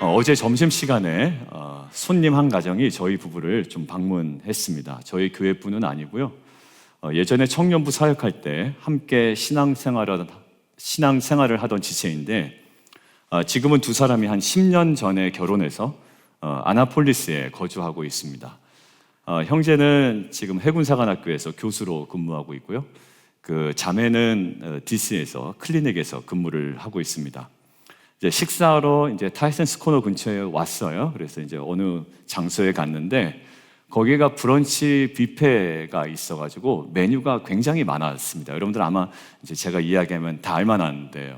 어제 점심시간에 손님 한 가정이 저희 부부를 좀 방문했습니다. 저희 교회뿐은 아니고요. 예전에 청년부 사역할 때 함께 신앙생활을 하던 지체인데 지금은 두 사람이 한 10년 전에 결혼해서 아나폴리스에 거주하고 있습니다. 형제는 지금 해군사관학교에서 교수로 근무하고 있고요. 그 자매는 DC에서 클리닉에서 근무를 하고 있습니다. 이제 식사하러 이제 타이슨스 코너 근처에 왔어요. 그래서 이제 어느 장소에 갔는데 거기가 브런치 뷔페가 있어가지고 메뉴가 굉장히 많았습니다. 여러분들 아마 이제 제가 이야기하면 다 알만한데요.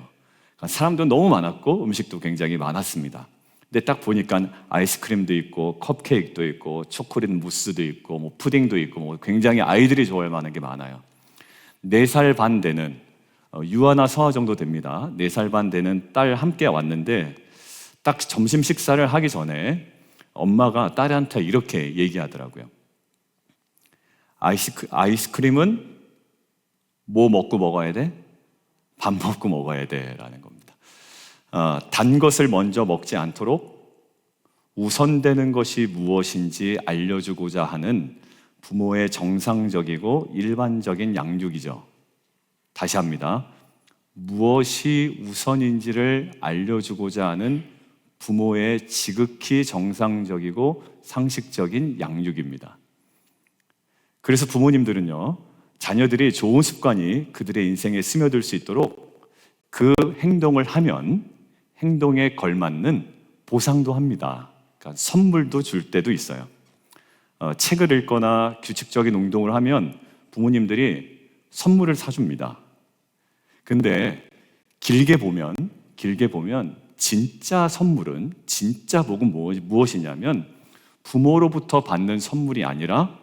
그러니까 사람도 너무 많았고 음식도 굉장히 많았습니다. 근데 딱 보니까 아이스크림도 있고 컵케이크도 있고 초콜릿 무스도 있고 뭐 푸딩도 있고 뭐 굉장히 아이들이 좋아할 만한 게 많아요. 4살 반 되는 유아나 서아 정도 됩니다. 4살 반 되는 딸 함께 왔는데 딱 점심 식사를 하기 전에 엄마가 딸한테 이렇게 얘기하더라고요. 아이스크림은 뭐 먹고 먹어야 돼? 밥 먹고 먹어야 돼 라는 겁니다. 단 것을 먼저 먹지 않도록 우선되는 것이 무엇인지 알려주고자 하는 부모의 정상적이고 일반적인 양육이죠. 다시 합니다. 무엇이 우선인지를 알려주고자 하는 부모의 지극히 정상적이고 상식적인 양육입니다. 그래서 부모님들은요, 자녀들이 좋은 습관이 그들의 인생에 스며들 수 있도록 그 행동을 하면 행동에 걸맞는 보상도 합니다. 그러니까 선물도 줄 때도 있어요. 책을 읽거나 규칙적인 운동을 하면 부모님들이 선물을 사줍니다. 근데 길게 보면 진짜 선물은, 진짜 복은 무엇이냐면 부모로부터 받는 선물이 아니라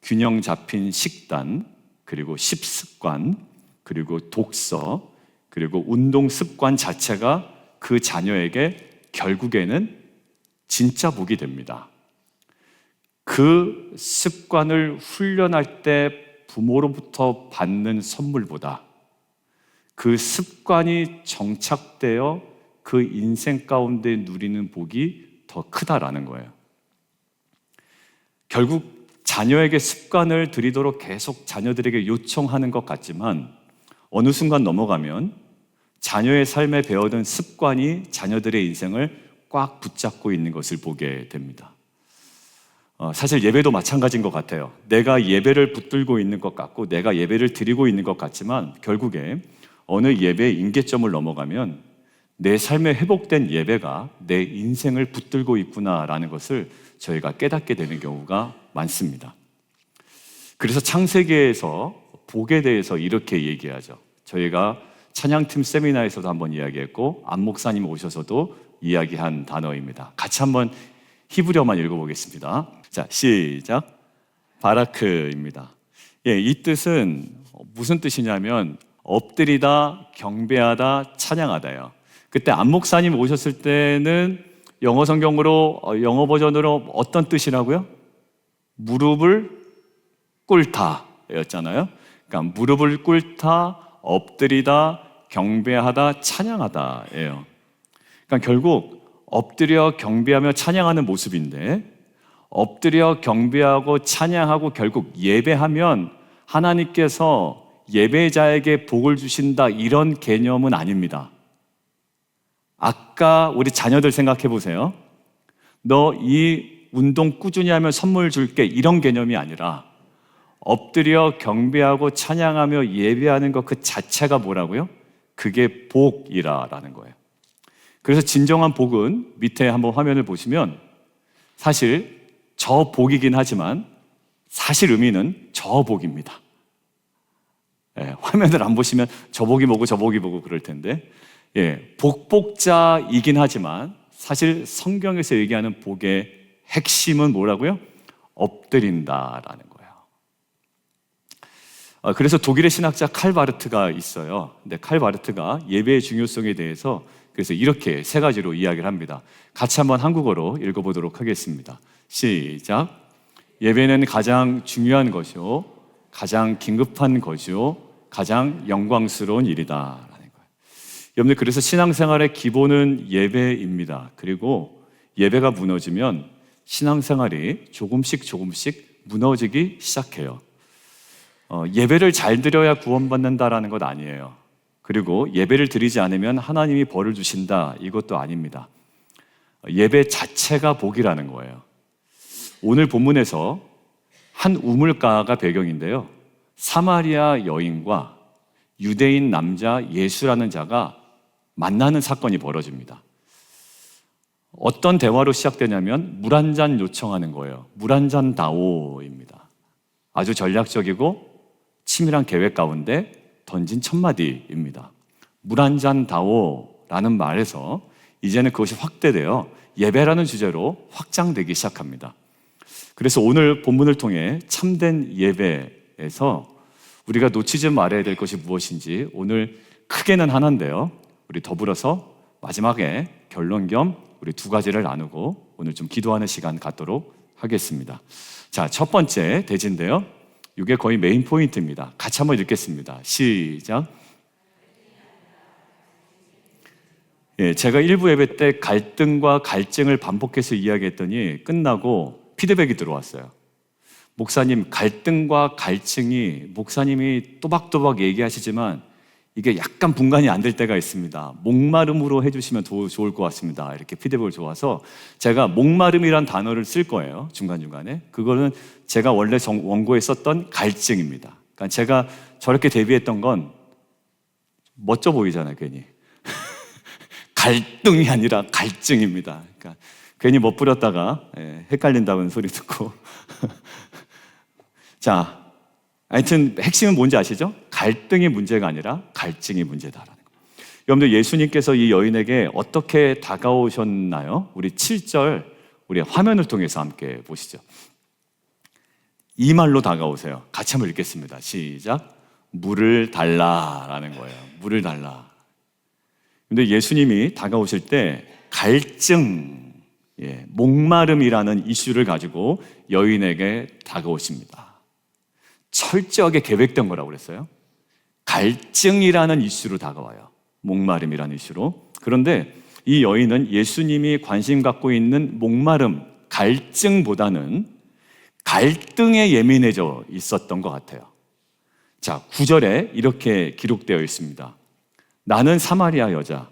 균형 잡힌 식단, 그리고 식습관, 그리고 독서, 그리고 운동 습관 자체가 그 자녀에게 결국에는 진짜 복이 됩니다. 그 습관을 훈련할 때 부모로부터 받는 선물보다 그 습관이 정착되어 그 인생 가운데 누리는 복이 더 크다라는 거예요. 결국 자녀에게 습관을 들이도록 계속 자녀들에게 요청하는 것 같지만 어느 순간 넘어가면 자녀의 삶에 배어든 습관이 자녀들의 인생을 꽉 붙잡고 있는 것을 보게 됩니다. 사실 예배도 마찬가지인 것 같아요. 내가 예배를 붙들고 있는 것 같고 내가 예배를 드리고 있는 것 같지만 결국에 어느 예배의 임계점을 넘어가면 내 삶에 회복된 예배가 내 인생을 붙들고 있구나라는 것을 저희가 깨닫게 되는 경우가 많습니다. 그래서 창세기에서 복에 대해서 이렇게 얘기하죠. 저희가 찬양팀 세미나에서도 한번 이야기했고 안 목사님 오셔서도 이야기한 단어입니다. 같이 한번 히브리어만 읽어보겠습니다. 자, 시작. 바라크입니다. 이 뜻은 무슨 뜻이냐면 엎드리다, 경배하다, 찬양하다요. 그때 안 목사님 오셨을 때는 영어 성경으로, 영어 버전으로 어떤 뜻이라고요? 무릎을 꿇다 였잖아요. 그러니까 무릎을 꿇다, 엎드리다, 경배하다, 찬양하다 예요. 그러니까 결국 엎드려 경배하며 찬양하는 모습인데 엎드려 경배하고 찬양하고 결국 예배하면 하나님께서 예배자에게 복을 주신다 이런 개념은 아닙니다. 아까 우리 자녀들 생각해 보세요. 너 이 운동 꾸준히 하면 선물 줄게 이런 개념이 아니라 엎드려 경배하고 찬양하며 예배하는 것 그 자체가 뭐라고요? 그게 복이라는 거예요. 그래서 진정한 복은 밑에 한번 화면을 보시면 사실 저 복이긴 하지만 사실 의미는 저 복입니다. 화면을 안 보시면 저 복이 뭐고 저 복이 뭐고 그럴 텐데 복복자이긴 하지만 사실 성경에서 얘기하는 복의 핵심은 뭐라고요? 엎드린다라는 거예요. 그래서 독일의 신학자 칼 바르트가 있어요. 근데 칼 바르트가 예배의 중요성에 대해서 그래서 이렇게 3가지로 이야기를 합니다. 같이 한번 한국어로 읽어보도록 하겠습니다. 시작. 예배는 가장 중요한 것이요, 가장 긴급한 것이요, 가장 영광스러운 일이다 라는 거예요. 여러분들, 그래서 신앙생활의 기본은 예배입니다. 그리고 예배가 무너지면 신앙생활이 조금씩 무너지기 시작해요. 예배를 잘 드려야 구원받는다라는 것 아니에요. 그리고 예배를 드리지 않으면 하나님이 벌을 주신다, 이것도 아닙니다. 예배 자체가 복이라는 거예요. 오늘 본문에서 한 우물가가 배경인데요, 사마리아 여인과 유대인 남자 예수라는 자가 만나는 사건이 벌어집니다. 어떤 대화로 시작되냐면 물 한 잔 요청하는 거예요. 물 한 잔 다오입니다. 아주 전략적이고 치밀한 계획 가운데 던진 첫마디입니다. 물 한 잔 다오라는 말에서 이제는 그것이 확대되어 예배라는 주제로 확장되기 시작합니다. 그래서 오늘 본문을 통해 참된 예배에서 우리가 놓치지 말아야 될 것이 무엇인지, 오늘 크게는 하나인데요, 우리 더불어서 마지막에 결론 겸 우리 두 가지를 나누고 오늘 좀 기도하는 시간 갖도록 하겠습니다. 자, 첫 번째 대지인데요, 이게 거의 메인 포인트입니다. 같이 한번 읽겠습니다. 시작. 제가 일부 예배 때 갈등과 갈증을 반복해서 이야기했더니 끝나고 피드백이 들어왔어요. 목사님, 갈등과 갈증이, 목사님이 또박또박 얘기하시지만 이게 약간 분간이 안 될 때가 있습니다. 목마름으로 해주시면 좋을 것 같습니다. 이렇게 피드백을 줘서 제가 목마름이란 단어를 쓸 거예요, 중간중간에. 그거는 제가 원래 원고에 썼던 갈증입니다. 그러니까 제가 저렇게 데뷔했던 건 멋져 보이잖아요, 괜히. 갈등이 아니라 갈증입니다. 그러니까 괜히 멋부렸다가 헷갈린다는 소리 듣고. 자, 하여튼 핵심은 뭔지 아시죠? 갈등이 문제가 아니라 갈증이 문제다라는 거. 여러분들, 예수님께서 이 여인에게 어떻게 다가오셨나요? 우리 7절 우리 화면을 통해서 함께 보시죠. 이 말로 다가오세요. 같이 한번 읽겠습니다. 시작. 물을 달라라는 거예요. 물을 달라. 근데 예수님이 다가오실 때 갈증, 목마름이라는 이슈를 가지고 여인에게 다가오십니다. 철저하게 계획된 거라고 그랬어요. 갈증이라는 이슈로 다가와요. 목마름이라는 이슈로. 그런데 이 여인은 예수님이 관심 갖고 있는 목마름, 갈증보다는 갈등에 예민해져 있었던 것 같아요. 자, 9절에 이렇게 기록되어 있습니다. 나는 사마리아 여자,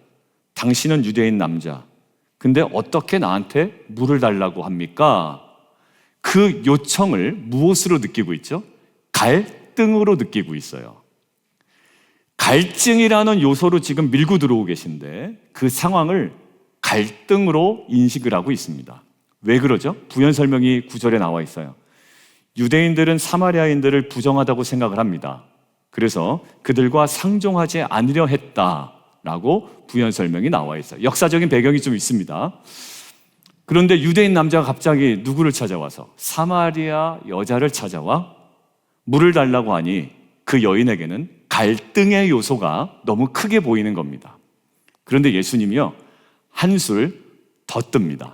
당신은 유대인 남자. 근데 어떻게 나한테 물을 달라고 합니까? 그 요청을 무엇으로 느끼고 있죠? 갈등으로 느끼고 있어요. 갈증이라는 요소로 지금 밀고 들어오고 계신데 그 상황을 갈등으로 인식을 하고 있습니다. 왜 그러죠? 부연 설명이 9절에 나와 있어요. 유대인들은 사마리아인들을 부정하다고 생각을 합니다. 그래서 그들과 상종하지 않으려 했다라고 부연 설명이 나와 있어요. 역사적인 배경이 좀 있습니다. 그런데 유대인 남자가 갑자기 누구를 찾아와서 사마리아 여자를 찾아와 물을 달라고 하니 그 여인에게는 갈등의 요소가 너무 크게 보이는 겁니다. 그런데 예수님이요, 한술 더 뜹니다.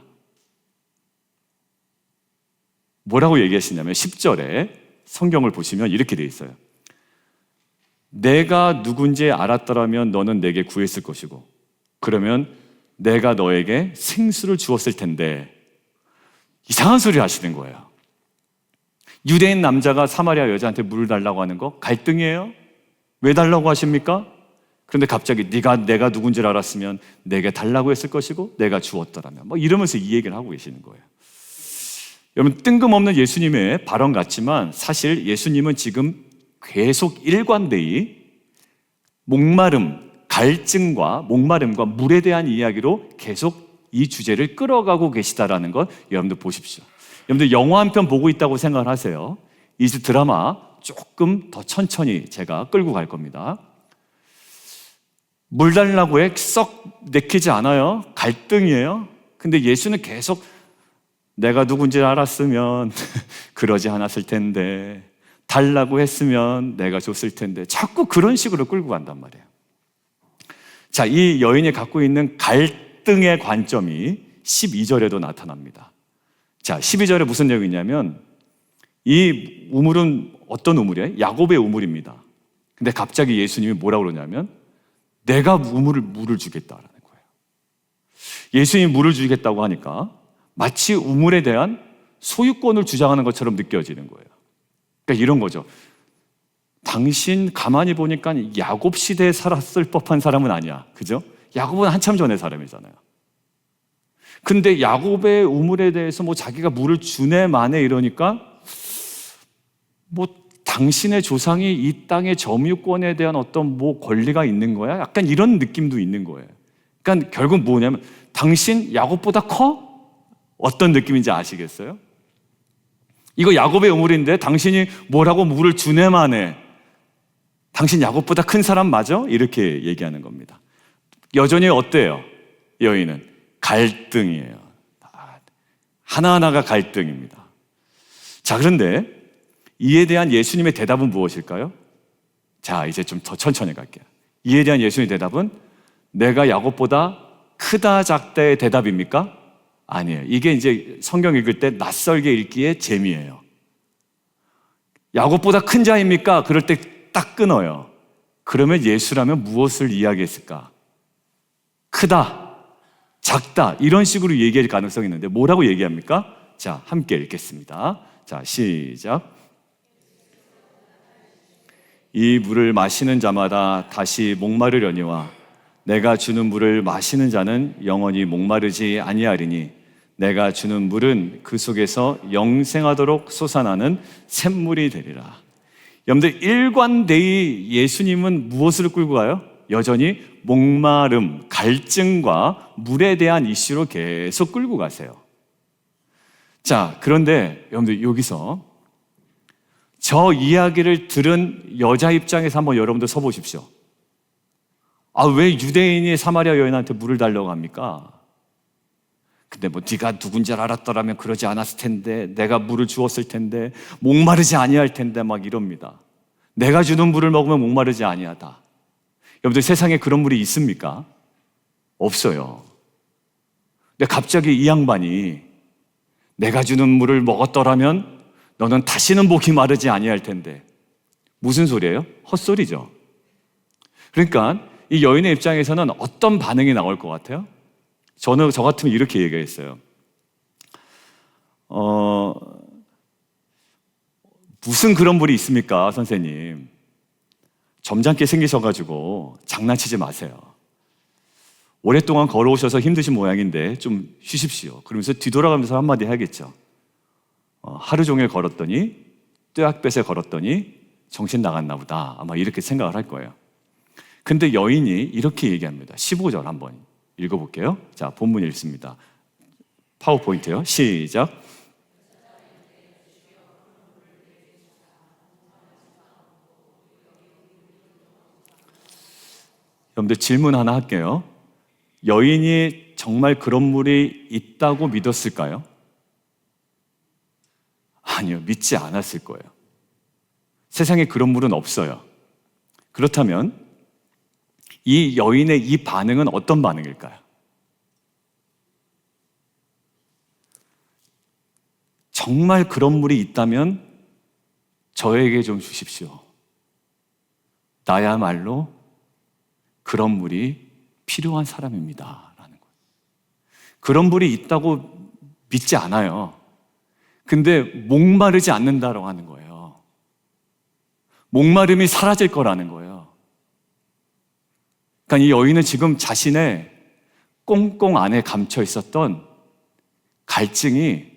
뭐라고 얘기하시냐면 10절에 성경을 보시면 이렇게 돼 있어요. 내가 누군지 알았더라면 너는 내게 구했을 것이고 그러면 내가 너에게 생수를 주었을 텐데. 이상한 소리 하시는 거예요. 유대인 남자가 사마리아 여자한테 물을 달라고 하는 거 갈등이에요? 왜 달라고 하십니까? 그런데 갑자기 내가 누군지를 알았으면 내게 달라고 했을 것이고 내가 주었더라면, 뭐 이러면서 이 얘기를 하고 계시는 거예요. 여러분, 뜬금없는 예수님의 발언 같지만 사실 예수님은 지금 계속 일관되이 목마름, 갈증과 목마름과 물에 대한 이야기로 계속 이 주제를 끌어가고 계시다라는 것 여러분들 보십시오. 여러분들 영화 한 편 보고 있다고 생각을 하세요. 이 드라마 조금 더 천천히 제가 끌고 갈 겁니다. 물 달라고 해 썩 내키지 않아요. 갈등이에요. 근데 예수는 계속 내가 누군지 알았으면 그러지 않았을 텐데, 달라고 했으면 내가 줬을 텐데, 자꾸 그런 식으로 끌고 간단 말이에요. 자, 이 여인이 갖고 있는 갈등의 관점이 12절에도 나타납니다. 자, 12절에 무슨 내용이 있냐면 이 우물은 어떤 우물이에요? 야곱의 우물입니다. 근데 갑자기 예수님이 뭐라고 그러냐면 내가 물을 주겠다라는 거예요. 예수님이 물을 주겠다고 하니까 마치 우물에 대한 소유권을 주장하는 것처럼 느껴지는 거예요. 그러니까 이런 거죠. 당신 가만히 보니까 야곱 시대에 살았을 법한 사람은 아니야. 그죠? 야곱은 한참 전의 사람이잖아요. 근데 야곱의 우물에 대해서 뭐 자기가 물을 주네 마네 이러니까 뭐 당신의 조상이 이 땅의 점유권에 대한 어떤 뭐 권리가 있는 거야? 약간 이런 느낌도 있는 거예요. 그러니까 결국 뭐냐면 당신 야곱보다 커? 어떤 느낌인지 아시겠어요? 이거 야곱의 우물인데 당신이 뭐라고 물을 주네 마네. 당신 야곱보다 큰 사람 맞아? 이렇게 얘기하는 겁니다. 여전히 어때요? 여인은 갈등이에요. 하나하나가 갈등입니다. 자, 그런데 이에 대한 예수님의 대답은 무엇일까요? 자, 이제 좀 더 천천히 갈게요. 이에 대한 예수님의 대답은 내가 야곱보다 크다 작다의 대답입니까? 아니에요. 이게 이제 성경 읽을 때 낯설게 읽기의 재미예요. 야곱보다 큰 자입니까? 그럴 때 딱 끊어요. 그러면 예수라면 무엇을 이야기했을까? 크다, 작다 이런 식으로 얘기할 가능성이 있는데 뭐라고 얘기합니까? 자, 함께 읽겠습니다. 자, 시작. 이 물을 마시는 자마다 다시 목마르려니와 내가 주는 물을 마시는 자는 영원히 목마르지 아니하리니 내가 주는 물은 그 속에서 영생하도록 솟아나는 샘물이 되리라. 여러분들 일관되이 예수님은 무엇을 끌고 가요? 여전히 목마름, 갈증과 물에 대한 이슈로 계속 끌고 가세요. 자, 그런데 여러분들 여기서 저 이야기를 들은 여자 입장에서 한번 여러분들 서보십시오. 아, 왜 유대인이 사마리아 여인한테 물을 달라고 합니까? 근데 뭐 네가 누군지 알았더라면 그러지 않았을 텐데, 내가 물을 주었을 텐데, 목마르지 아니할 텐데 막 이럽니다. 내가 주는 물을 먹으면 목마르지 아니하다. 여러분들 세상에 그런 물이 있습니까? 없어요. 근데 갑자기 이 양반이 내가 주는 물을 먹었더라면 너는 다시는 목이 마르지 아니할 텐데, 무슨 소리예요? 헛소리죠. 그러니까 이 여인의 입장에서는 어떤 반응이 나올 것 같아요? 저 같으면 이렇게 얘기했어요. 무슨 그런 물이 있습니까, 선생님? 점잖게 생기셔가지고 장난치지 마세요. 오랫동안 걸어오셔서 힘드신 모양인데 좀 쉬십시오. 그러면서 뒤돌아가면서 한마디 해야겠죠. 하루 종일 걸었더니, 뙤약볕에 걸었더니 정신 나갔나 보다. 아마 이렇게 생각을 할 거예요. 근데 여인이 이렇게 얘기합니다. 15절 한번 읽어볼게요. 자, 본문 읽습니다. 파워포인트요. 시작. 여러분들 질문 하나 할게요. 여인이 정말 그런 물이 있다고 믿었을까요? 아니요, 믿지 않았을 거예요. 세상에 그런 물은 없어요. 그렇다면 이 여인의 이 반응은 어떤 반응일까요? 정말 그런 물이 있다면 저에게 좀 주십시오. 나야말로 그런 물이 필요한 사람입니다. 라는 거예요. 그런 물이 있다고 믿지 않아요. 근데 목마르지 않는다라고 하는 거예요. 목마름이 사라질 거라는 거예요. 그러니까 이 여인은 지금 자신의 꽁꽁 안에 감춰 있었던 갈증이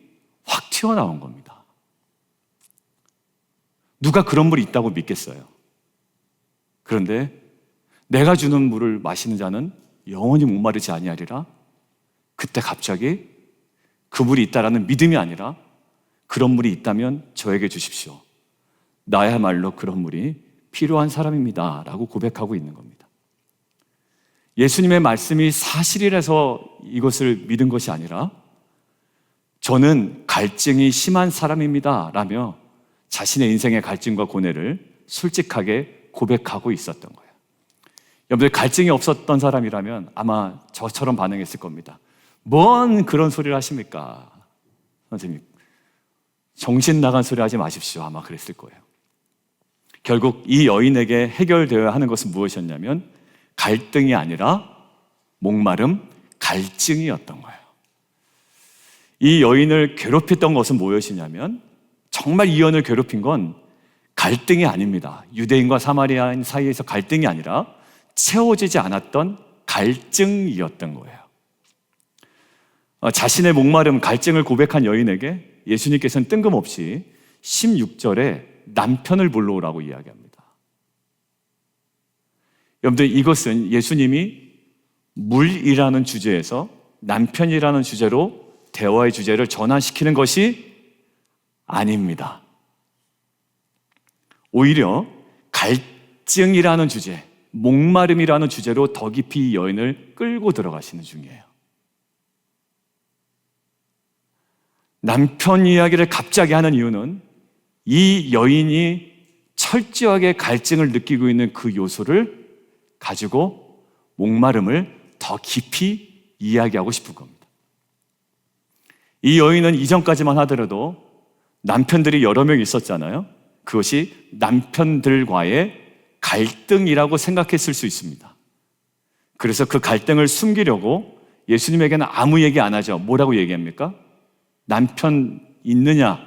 확 튀어나온 겁니다. 누가 그런 물이 있다고 믿겠어요? 그런데 내가 주는 물을 마시는 자는 영원히 목마르지 아니하리라. 그때 갑자기 그 물이 있다라는 믿음이 아니라 그런 물이 있다면 저에게 주십시오. 나야말로 그런 물이 필요한 사람입니다. 라고 고백하고 있는 겁니다. 예수님의 말씀이 사실이라서 이것을 믿은 것이 아니라 저는 갈증이 심한 사람입니다. 라며 자신의 인생의 갈증과 고뇌를 솔직하게 고백하고 있었던 거예요. 여러분들 갈증이 없었던 사람이라면 아마 저처럼 반응했을 겁니다. 뭔 그런 소리를 하십니까? 선생님, 정신 나간 소리 하지 마십시오. 아마 그랬을 거예요. 결국 이 여인에게 해결되어야 하는 것은 무엇이었냐면 갈등이 아니라 목마름, 갈증이었던 거예요. 이 여인을 괴롭혔던 것은 무엇이냐면 정말 이 여인을 괴롭힌 건 갈등이 아닙니다. 유대인과 사마리아인 사이에서 갈등이 아니라 채워지지 않았던 갈증이었던 거예요. 자신의 목마름, 갈증을 고백한 여인에게 예수님께서는 뜬금없이 16절에 남편을 불러오라고 이야기합니다. 여러분들, 이것은 예수님이 물이라는 주제에서 남편이라는 주제로 대화의 주제를 전환시키는 것이 아닙니다. 오히려 갈증이라는 주제, 목마름이라는 주제로 더 깊이 이 여인을 끌고 들어가시는 중이에요. 남편 이야기를 갑자기 하는 이유는 이 여인이 철저하게 갈증을 느끼고 있는 그 요소를 가지고 목마름을 더 깊이 이야기하고 싶은 겁니다. 이 여인은 이전까지만 하더라도 남편들이 여러 명 있었잖아요. 그것이 남편들과의 갈등이라고 생각했을 수 있습니다. 그래서 그 갈등을 숨기려고 예수님에게는 아무 얘기 안 하죠. 뭐라고 얘기합니까? 남편 있느냐?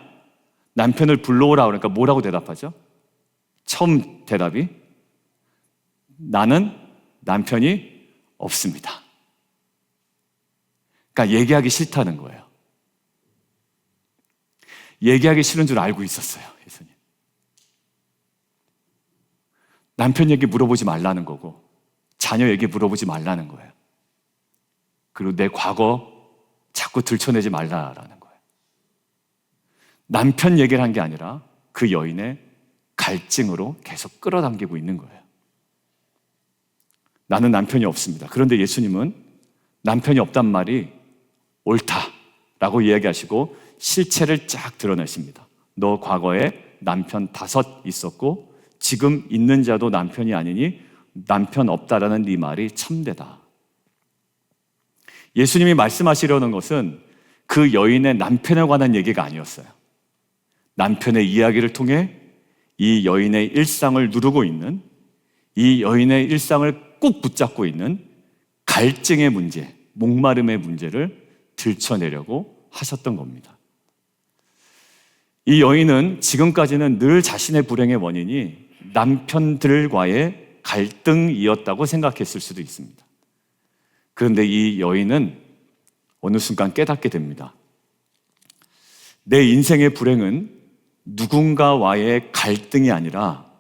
남편을 불러오라 그러니까 뭐라고 대답하죠? 처음 대답이 나는 남편이 없습니다. 그러니까 얘기하기 싫다는 거예요. 얘기하기 싫은 줄 알고 있었어요, 예수님. 남편 얘기 물어보지 말라는 거고 자녀 얘기 물어보지 말라는 거예요. 그리고 내 과거 자꾸 들춰내지 말라라는 거예요. 남편 얘기를 한 게 아니라 그 여인의 갈증으로 계속 끌어당기고 있는 거예요. 나는 남편이 없습니다. 그런데 예수님은 남편이 없단 말이 옳다라고 이야기하시고 실체를 쫙 드러내십니다. 너 과거에 남편 5 있었고 지금 있는 자도 남편이 아니니 남편 없다라는 네 말이 참되다. 예수님이 말씀하시려는 것은 그 여인의 남편에 관한 얘기가 아니었어요. 남편의 이야기를 통해 이 여인의 일상을 누르고 있는, 이 여인의 일상을 꼭 붙잡고 있는 갈증의 문제, 목마름의 문제를 들춰내려고 하셨던 겁니다. 이 여인은 지금까지는 늘 자신의 불행의 원인이 남편들과의 갈등이었다고 생각했을 수도 있습니다. 그런데 이 여인은 어느 순간 깨닫게 됩니다. 내 인생의 불행은 누군가와의 갈등이 아니라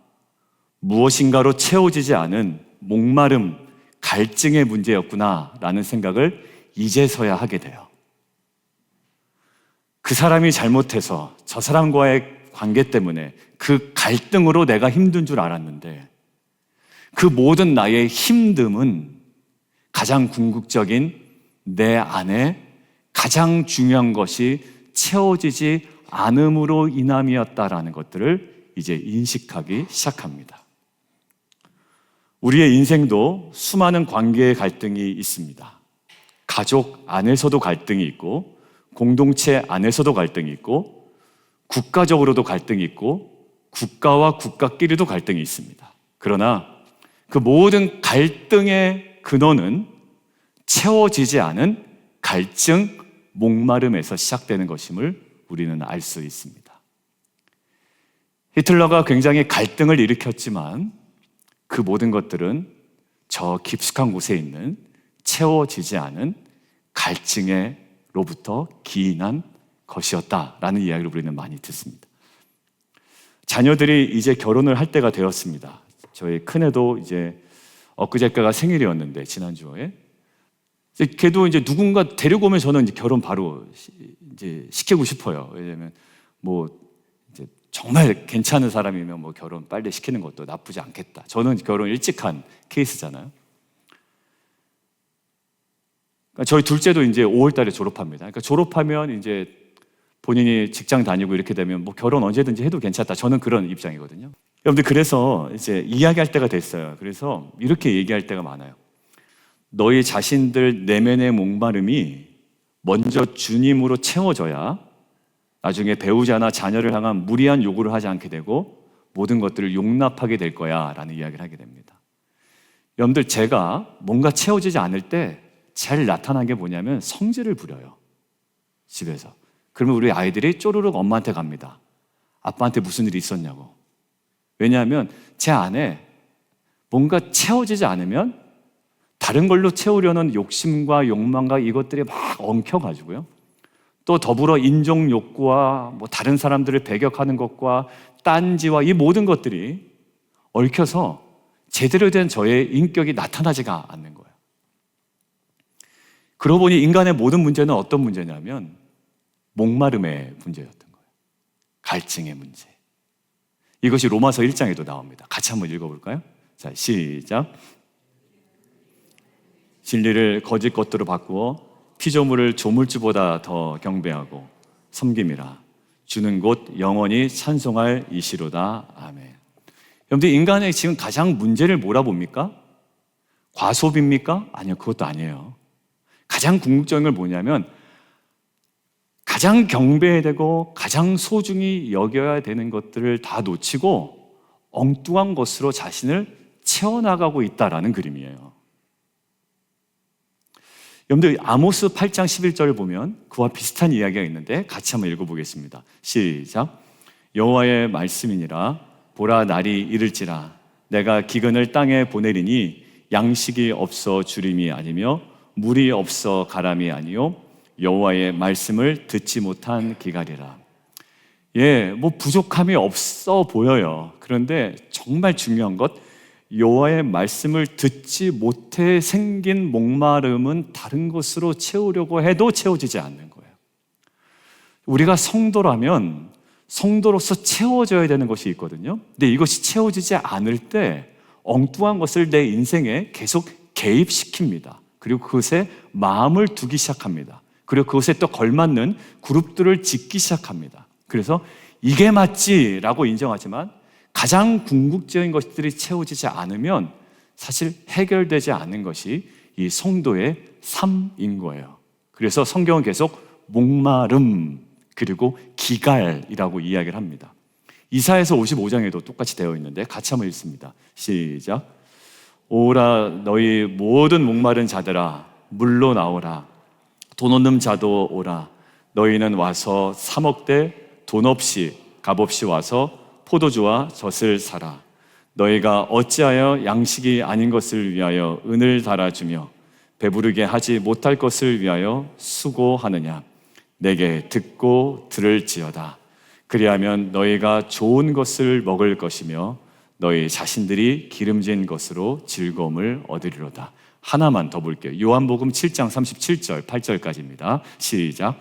무엇인가로 채워지지 않은 목마름, 갈증의 문제였구나라는 생각을 이제서야 하게 돼요. 그 사람이 잘못해서 저 사람과의 관계 때문에 그 갈등으로 내가 힘든 줄 알았는데 그 모든 나의 힘듦은 가장 궁극적인 내 안에 가장 중요한 것이 채워지지 않음으로 인함이었다라는 것들을 이제 인식하기 시작합니다. 우리의 인생도 수많은 관계의 갈등이 있습니다. 가족 안에서도 갈등이 있고 공동체 안에서도 갈등이 있고 국가적으로도 갈등이 있고 국가와 국가끼리도 갈등이 있습니다. 그러나 그 모든 갈등의 근원은 채워지지 않은 갈증, 목마름에서 시작되는 것임을 우리는 알 수 있습니다. 히틀러가 굉장히 갈등을 일으켰지만 그 모든 것들은 저 깊숙한 곳에 있는 채워지지 않은 갈증으로부터 기인한 것이었다라는 이야기를 우리는 많이 듣습니다. 자녀들이 이제 결혼을 할 때가 되었습니다. 저희 큰애도 이제 엊그제가가 생일이었는데 지난주에 걔도 이제 누군가 데리고 오면 저는 이제 결혼 바로 이제 시키고 싶어요. 왜냐면 뭐 이제 정말 괜찮은 사람이면 뭐 결혼 빨리 시키는 것도 나쁘지 않겠다. 저는 결혼 일찍 한 케이스잖아요. 그러니까 저희 둘째도 이제 5월 달에 졸업합니다. 그러니까 졸업하면 이제 본인이 직장 다니고 이렇게 되면 뭐 결혼 언제든지 해도 괜찮다. 저는 그런 입장이거든요. 여러분들, 그래서 이제 이야기할 때가 됐어요. 그래서 이렇게 얘기할 때가 많아요. 너희 자신들 내면의 목마름이 먼저 주님으로 채워져야 나중에 배우자나 자녀를 향한 무리한 요구를 하지 않게 되고 모든 것들을 용납하게 될 거야 라는 이야기를 하게 됩니다. 여러분들, 제가 뭔가 채워지지 않을 때 제일 나타난 게 뭐냐면 성질을 부려요, 집에서. 그러면 우리 아이들이 쪼르륵 엄마한테 갑니다. 아빠한테 무슨 일이 있었냐고. 왜냐하면 제 안에 뭔가 채워지지 않으면 다른 걸로 채우려는 욕심과 욕망과 이것들이 막 엉켜가지고요. 또 더불어 인종 욕구와 다른 사람들을 배격하는 것과 딴지와 이 모든 것들이 얽혀서 제대로 된 저의 인격이 나타나지가 않는 거예요. 그러고 보니 인간의 모든 문제는 어떤 문제냐면 목마름의 문제였던 거예요. 갈증의 문제. 이것이 로마서 1장에도 나옵니다. 같이 한번 읽어볼까요? 자, 시작. 진리를 거짓 것들로 바꾸어 피조물을 조물주보다 더 경배하고 섬김이라. 주는 곧 영원히 찬송할 이시로다. 아멘. 여러분들, 인간의 지금 가장 문제를 몰아봅니까? 과소비입니까? 아니요, 그것도 아니에요. 가장 궁극적인 걸 뭐냐면 가장 경배해야 되고 가장 소중히 여겨야 되는 것들을 다 놓치고 엉뚱한 것으로 자신을 채워나가고 있다라는 그림이에요. 여러분들, 아모스 8장 11절을 보면 그와 비슷한 이야기가 있는데 같이 한번 읽어보겠습니다. 시작. 여호와의 말씀이니라. 보라, 날이 이를지라. 내가 기근을 땅에 보내리니 양식이 없어 주림이 아니며 물이 없어 가람이 아니요 여호와의 말씀을 듣지 못한 기갈이라. 부족함이 없어 보여요. 그런데 정말 중요한 것, 여호와의 말씀을 듣지 못해 생긴 목마름은 다른 것으로 채우려고 해도 채워지지 않는 거예요. 우리가 성도라면 성도로서 채워져야 되는 것이 있거든요. 근데 이것이 채워지지 않을 때 엉뚱한 것을 내 인생에 계속 개입시킵니다. 그리고 그것에 마음을 두기 시작합니다. 그리고 그것에 또 걸맞는 그룹들을 짓기 시작합니다. 그래서 이게 맞지라고 인정하지만 가장 궁극적인 것들이 채워지지 않으면 사실 해결되지 않는 것이 이 성도의 삶인 거예요. 그래서 성경은 계속 목마름 그리고 기갈이라고 이야기를 합니다. 이사야서 55장에도 똑같이 되어 있는데 같이 한번 읽습니다. 시작. 오라, 너희 모든 목마른 자들아, 물로 나오라. 돈 없는 자도 오라. 너희는 와서 사 먹되 돈 없이 값 없이 와서 포도주와 젖을 사라. 너희가 어찌하여 양식이 아닌 것을 위하여 은을 달아주며 배부르게 하지 못할 것을 위하여 수고하느냐. 내게 듣고 들을지어다. 그리하면 너희가 좋은 것을 먹을 것이며 너희 자신들이 기름진 것으로 즐거움을 얻으리로다. 하나만 더 볼게요. 요한복음 7장 37절 8절까지입니다. 시작.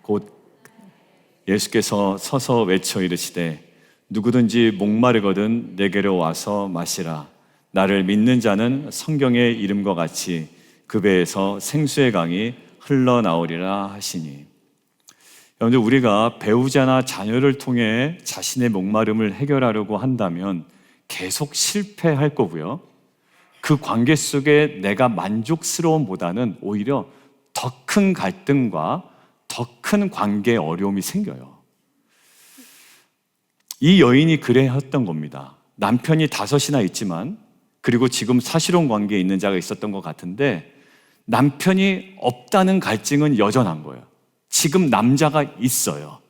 곧 예수께서 서서 외쳐 이르시되 누구든지 목마르거든 내게로 와서 마시라. 나를 믿는 자는 성경의 이름과 같이 그 배에서 생수의 강이 흘러나오리라 하시니. 여러분들, 우리가 배우자나 자녀를 통해 자신의 목마름을 해결하려고 한다면 계속 실패할 거고요. 그 관계 속에 내가 만족스러움보다는 오히려 더 큰 갈등과 더 큰 관계의 어려움이 생겨요. 이 여인이 그래 했던 겁니다. 남편이 5이나 있지만, 그리고 지금 사실혼 관계에 있는 자가 있었던 것 같은데 남편이 없다는 갈증은 여전한 거예요. 지금 남자가 있어요.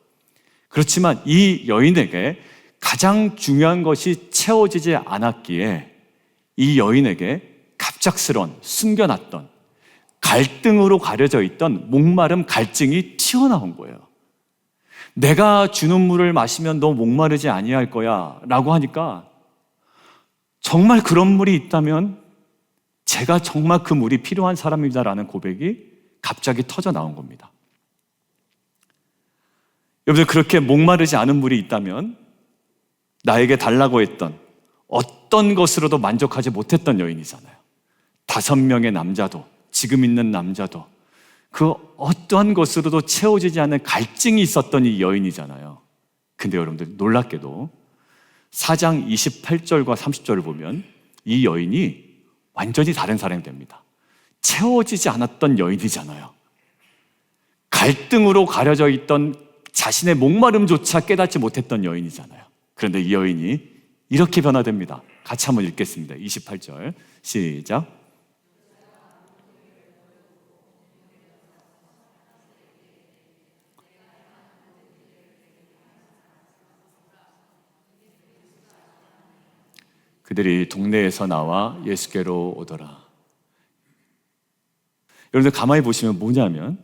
그렇지만 이 여인에게 가장 중요한 것이 채워지지 않았기에 이 여인에게 갑작스런 숨겨놨던 갈등으로 가려져 있던 목마름, 갈증이 튀어나온 거예요. 내가 주는 물을 마시면 너 목마르지 아니할 거야 라고 하니까 정말 그런 물이 있다면 제가 정말 그 물이 필요한 사람이다라는 고백이 갑자기 터져 나온 겁니다. 여러분들, 그렇게 목마르지 않은 물이 있다면 나에게 달라고 했던 어떤 것으로도 만족하지 못했던 여인이잖아요. 5명의 남자도, 지금 있는 남자도 그 어떠한 것으로도 채워지지 않는 갈증이 있었던 이 여인이잖아요. 근데 여러분들, 놀랍게도 4장 28절과 30절을 보면 이 여인이 완전히 다른 사람이 됩니다. 채워지지 않았던 여인이잖아요. 갈등으로 가려져 있던 자신의 목마름조차 깨닫지 못했던 여인이잖아요. 그런데 이 여인이 이렇게 변화됩니다. 같이 한번 읽겠습니다. 28절 시작. 그들이 동네에서 나와 예수께로 오더라. 여러분들 가만히 보시면 뭐냐면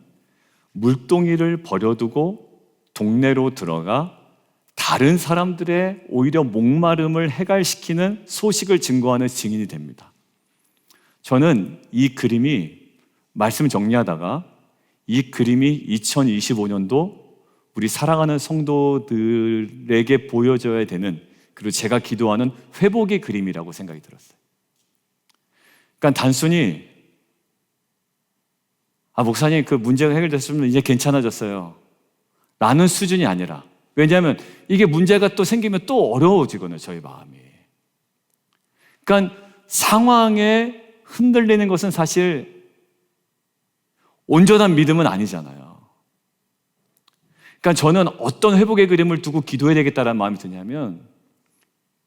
물동이를 버려두고 동네로 들어가 다른 사람들의 오히려 목마름을 해결시키는 소식을 증거하는 증인이 됩니다. 저는 이 그림이 말씀 정리하다가 이 그림이 2025년도 우리 사랑하는 성도들에게 보여줘야 되는, 그리고 제가 기도하는 회복의 그림이라고 생각이 들었어요. 그러니까 단순히 목사님 그 문제가 해결됐으면 이제 괜찮아졌어요 라는 수준이 아니라, 왜냐하면 이게 문제가 또 생기면 또 어려워지거든요, 저희 마음이. 그러니까 상황에 흔들리는 것은 사실 온전한 믿음은 아니잖아요. 그러니까 저는 어떤 회복의 그림을 두고 기도해야 되겠다는 마음이 드냐면,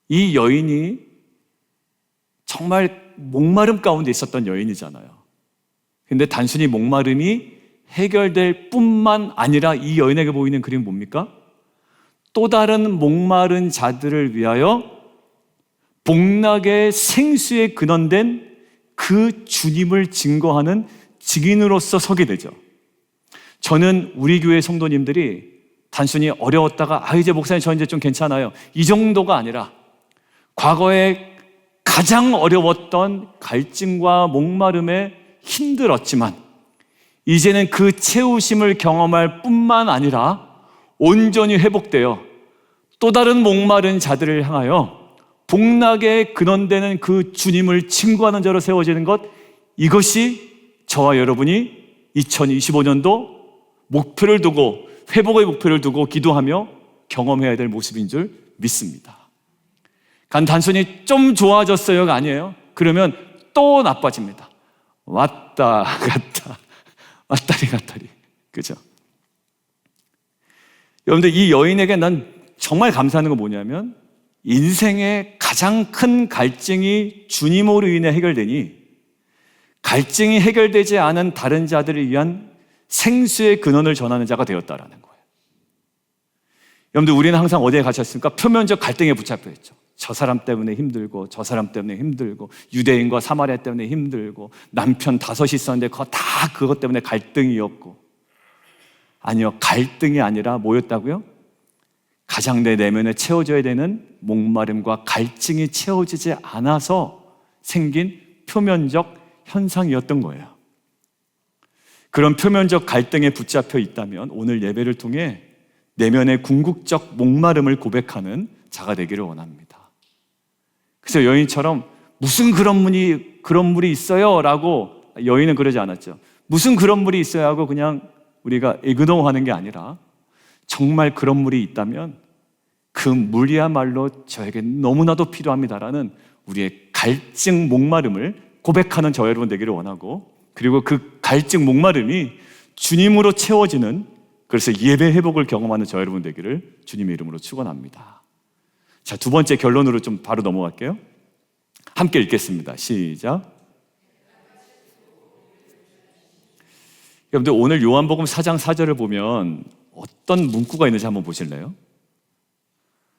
이 여인이 정말 목마름 가운데 있었던 여인이잖아요. 근데 단순히 목마름이 해결될 뿐만 아니라 이 여인에게 보이는 그림은 뭡니까? 또 다른 목마른 자들을 위하여 복락의 생수에 근원된 그 주님을 증거하는 증인으로서 서게 되죠. 저는 우리 교회 성도님들이 단순히 어려웠다가 이제 목사님 저 이제 좀 괜찮아요, 이 정도가 아니라 과거에 가장 어려웠던 갈증과 목마름에 힘들었지만 이제는 그 채우심을 경험할 뿐만 아니라 온전히 회복되어 또 다른 목마른 자들을 향하여 복락에 근원되는 그 주님을 증거하는 자로 세워지는 것, 이것이 저와 여러분이 2025년도 목표를 두고, 회복의 목표를 두고 기도하며 경험해야 될 모습인 줄 믿습니다. 단순히 좀 좋아졌어요가 아니에요. 그러면 또 나빠집니다. 왔다 갔다 왔다리 갔다리, 그죠? 여러분들, 이 여인에게 난 정말 감사하는 건 뭐냐면, 인생의 가장 큰 갈증이 주님으로 인해 해결되니 갈증이 해결되지 않은 다른 자들을 위한 생수의 근원을 전하는 자가 되었다라는 거예요. 여러분들, 우리는 항상 어디에 갇혔습니까? 표면적 갈등에 붙잡혀 있죠. 저 사람 때문에 힘들고, 저 사람 때문에 힘들고, 유대인과 사마리아 때문에 힘들고, 남편 5이 있었는데 그것 때문에 갈등이었고. 아니요, 갈등이 아니라 뭐였다고요? 가장 내 내면에 채워져야 되는 목마름과 갈증이 채워지지 않아서 생긴 표면적 현상이었던 거예요. 그런 표면적 갈등에 붙잡혀 있다면 오늘 예배를 통해 내면의 궁극적 목마름을 고백하는 자가 되기를 원합니다. 그래서 여인처럼 무슨 그런 물이 있어요 라고, 여인은 그러지 않았죠. 무슨 그런 물이 있어요 하고 그냥 우리가 이그노하는 게 아니라, 정말 그런 물이 있다면 그 물이야말로 저에게 너무나도 필요합니다라는 우리의 갈증 목마름을 고백하는 저 여러분 되기를 원하고, 그리고 그 갈증 목마름이 주님으로 채워지는, 그래서 예배 회복을 경험하는 저 여러분 되기를 주님의 이름으로 축원합니다. 자, 두 번째 결론으로 좀 바로 넘어갈게요. 함께 읽겠습니다. 시작. 여러분들, 오늘 요한복음 4장 4절을 보면 어떤 문구가 있는지 한번 보실래요?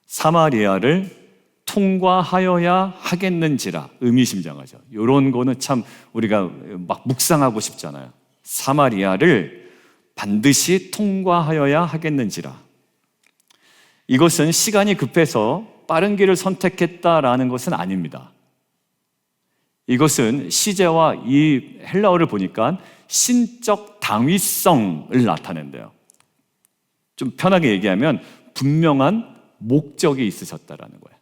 사마리아를 통과하여야 하겠는지라, 의미심장하죠. 이런 거는 참 우리가 막 묵상하고 싶잖아요. 사마리아를 반드시 통과하여야 하겠는지라. 이것은 시간이 급해서 빠른 길을 선택했다라는 것은 아닙니다. 이것은 시제와 이 헬라어를 보니까 신적 당위성을 나타낸대요. 좀 편하게 얘기하면 분명한 목적이 있으셨다라는 거예요.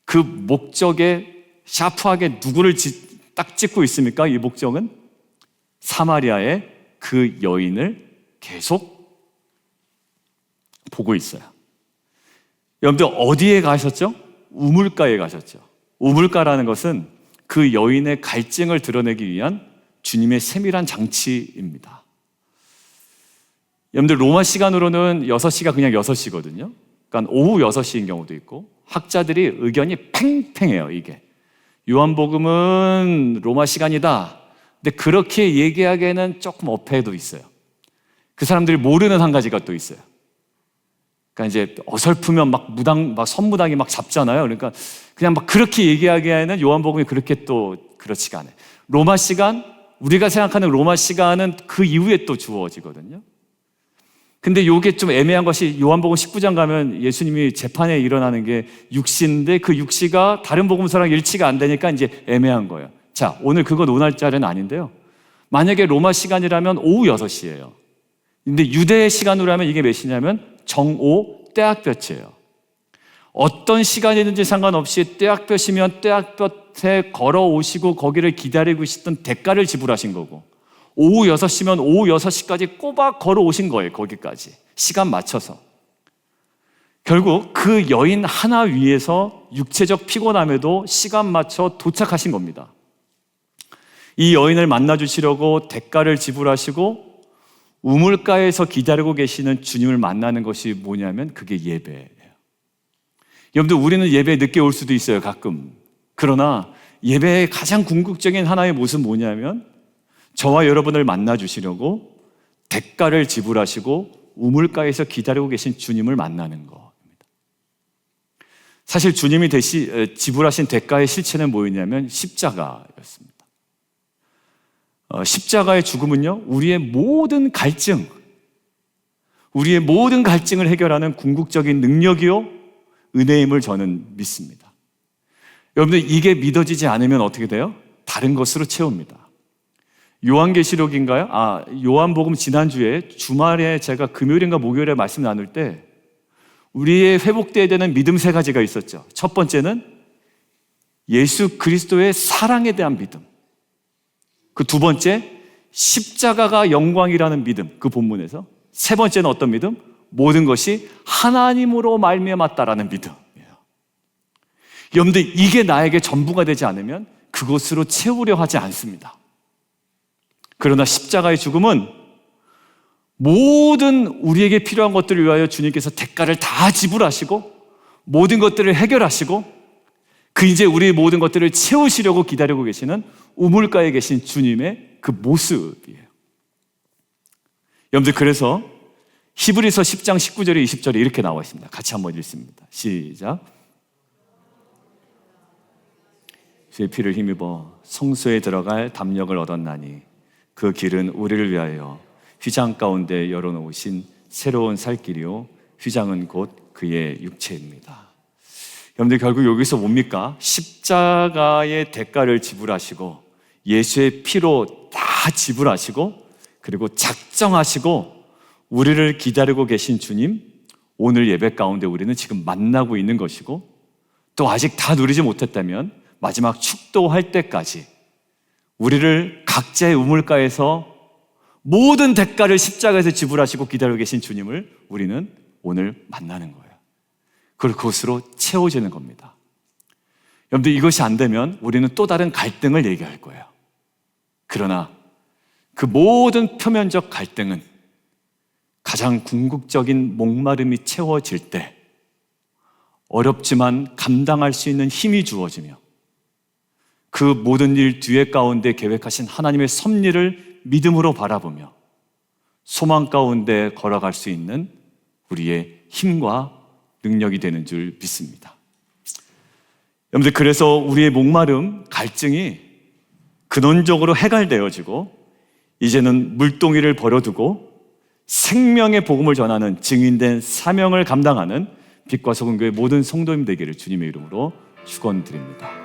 그 목적에 샤프하게 누구를 딱 찍고 있습니까? 이 목적은 사마리아의 그 여인을 계속 보고 있어요. 여러분들, 어디에 가셨죠? 우물가에 가셨죠. 우물가라는 것은 그 여인의 갈증을 드러내기 위한 주님의 세밀한 장치입니다. 여러분들, 로마 시간으로는 6시가 그냥 6시거든요. 그러니까 오후 6시인 경우도 있고, 학자들이 의견이 팽팽해요. 이게 요한복음은 로마 시간이다. 근데 그렇게 얘기하기에는 조금 어폐도 있어요. 그 사람들이 모르는 한 가지가 또 있어요. 그러니까 이제 어설프면 막 선무당이 막 잡잖아요. 그러니까 그냥 막 그렇게 얘기하기에는 요한복음이 그렇게 또 그렇지가 않아요. 로마 시간, 우리가 생각하는 로마 시간은 그 이후에 또 주어지거든요. 근데 요게 좀 애매한 것이 요한복음 19장 가면 예수님이 재판에 일어나는 게 육시인데 그 육시가 다른 복음서랑 일치가 안 되니까 이제 애매한 거예요. 자, 오늘 그거 논할 자리는 아닌데요. 만약에 로마 시간이라면 오후 6시예요. 근데 유대 시간으로 하면 이게 몇 시냐면 정오 떼학볕이에요. 어떤 시간이든지 상관없이 떼학볕이면 떼학볕에 걸어오시고 거기를 기다리고 있었던 대가를 지불하신 거고, 오후 6시면 오후 6시까지 꼬박 걸어오신 거예요. 거기까지 시간 맞춰서. 결국 그 여인 하나 위에서 육체적 피곤함에도 시간 맞춰 도착하신 겁니다. 이 여인을 만나주시려고 대가를 지불하시고 우물가에서 기다리고 계시는 주님을 만나는 것이 뭐냐면 그게 예배예요. 여러분들, 우리는 예배에 늦게 올 수도 있어요, 가끔. 그러나 예배의 가장 궁극적인 하나의 모습은 뭐냐면 저와 여러분을 만나주시려고 대가를 지불하시고 우물가에서 기다리고 계신 주님을 만나는 겁니다. 사실 주님이 지불하신 대가의 실체는 뭐였냐면 십자가였습니다. 십자가의 죽음은요, 우리의 모든 갈증을 해결하는 궁극적인 능력이요 은혜임을 저는 믿습니다. 여러분들, 이게 믿어지지 않으면 어떻게 돼요? 다른 것으로 채웁니다. 요한계시록인가요? 요한복음 지난주에 주말에 제가 금요일인가 목요일에 말씀 나눌 때 우리의 회복되어야 되는 믿음 3가지가 있었죠. 첫 번째는 예수 그리스도의 사랑에 대한 믿음. 그 두 번째, 십자가가 영광이라는 믿음, 그 본문에서. 세 번째는 어떤 믿음? 모든 것이 하나님으로 말미암았다라는 믿음이에요. 여러분들, 이게 나에게 전부가 되지 않으면 그것으로 채우려 하지 않습니다. 그러나 십자가의 죽음은 모든 우리에게 필요한 것들을 위하여 주님께서 대가를 다 지불하시고 모든 것들을 해결하시고 그 이제 우리의 모든 것들을 채우시려고 기다리고 계시는 우물가에 계신 주님의 그 모습이에요. 여러분들, 그래서 히브리서 10장 19절에 20절에 이렇게 나와 있습니다. 같이 한번 읽습니다. 시작. 주의 피를 힘입어 성소에 들어갈 담력을 얻었나니 그 길은 우리를 위하여 휘장 가운데 열어놓으신 새로운 살 길이요 휘장은 곧 그의 육체입니다. 여러분들, 결국 여기서 뭡니까? 십자가의 대가를 지불하시고 예수의 피로 다 지불하시고 그리고 작정하시고 우리를 기다리고 계신 주님, 오늘 예배 가운데 우리는 지금 만나고 있는 것이고, 또 아직 다 누리지 못했다면 마지막 축도할 때까지 우리를 각자의 우물가에서 모든 대가를 십자가에서 지불하시고 기다리고 계신 주님을 우리는 오늘 만나는 거예요. 그리고 그것으로 채워지는 겁니다. 여러분들, 이것이 안 되면 우리는 또 다른 갈등을 얘기할 거예요. 그러나 그 모든 표면적 갈등은 가장 궁극적인 목마름이 채워질 때 어렵지만 감당할 수 있는 힘이 주어지며 그 모든 일 뒤에 가운데 계획하신 하나님의 섭리를 믿음으로 바라보며 소망 가운데 걸어갈 수 있는 우리의 힘과 능력이 되는 줄 믿습니다. 여러분들, 그래서 우리의 목마름, 갈증이 근원적으로 해결되어지고 이제는 물동이를 버려두고 생명의 복음을 전하는 증인된 사명을 감당하는 빛과 소금 교회 모든 성도님 되기를 주님의 이름으로 축원드립니다.